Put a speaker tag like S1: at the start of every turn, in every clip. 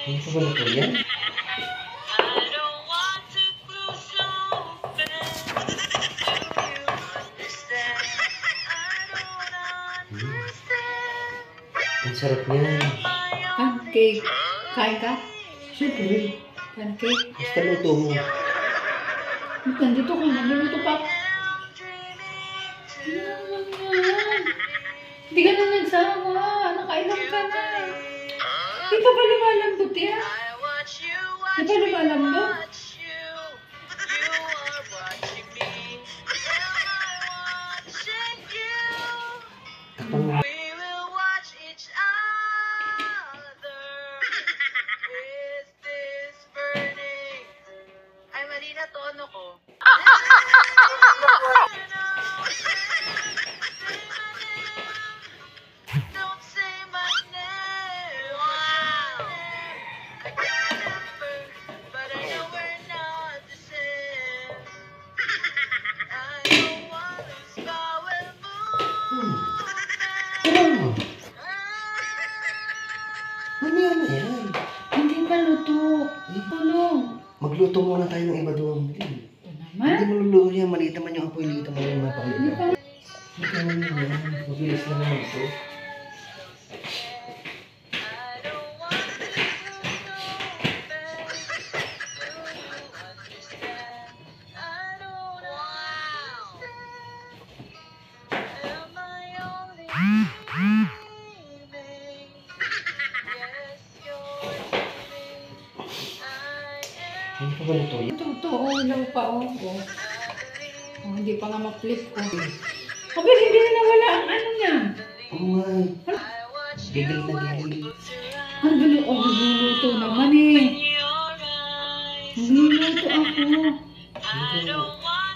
S1: Ano pa ba na po yan? Ang sarap niyan.
S2: Pancake. Kain ka?
S1: Siyempre.
S2: Pancake.
S1: Basta luto mo.
S2: Nandito ko. Nagluluto pa. Hindi ka na nagsawa. Nakailang ka na. Di ka ba lumalambot yan? Di ba lumalambot?
S1: Tapang mamaya na yan.
S2: Hindi pa luto. Tulong.
S1: Magluto muna tayo ng iba doon.
S2: Ito naman.
S1: Hindi mo luluto yan. Maliit naman yung apoy. Liit naman yung napakaliit. Hindi naman yan. Mabilis na naman ito. Ano pa ba ito?
S2: Totoo. Ilaw pa. Oh. Hindi pa nga ma-flip ko. Kapag hindi na nawala ang ano niya.
S1: Oo nga eh. Gigil na gigil.
S2: Ang gulo. Oh, nagluluto naman eh. Nagluluto ako.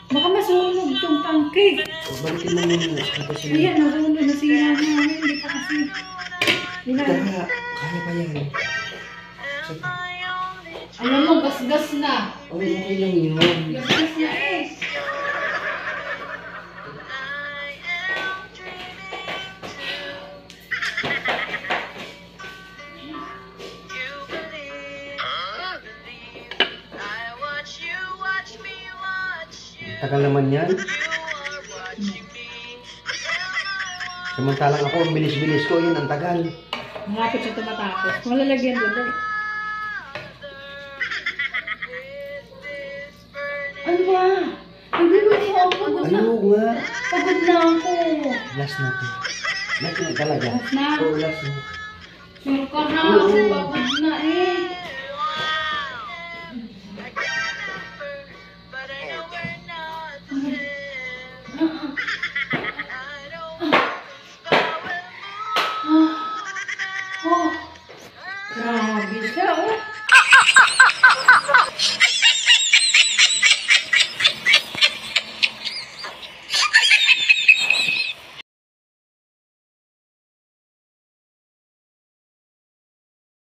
S2: Baka masunog itong pancake.
S1: Balikin mo muna. Tapos yun.
S2: Ayan, nasunog. Nasira na. Hindi pa kasi.
S1: Kaya pa yan.
S2: Alam mo, gas-gas na.
S1: Okay lang yun.
S2: Gas-gas na eh.
S1: Tagal naman yan. Samantalang ako, ang bilis-bilis ko, yun ang tagal.
S2: Malapit siya tumatapos. Kung lalagyan doon dali. Ano ba? Nagluluto ako. Pagod na.
S1: Ayun nga.
S2: Pagod na ako.
S1: Last na to. Last na talaga.
S2: Last na?
S1: Oo, last na.
S2: Sure ka na ako. Pagod na eh. Oh, grabe siya oh.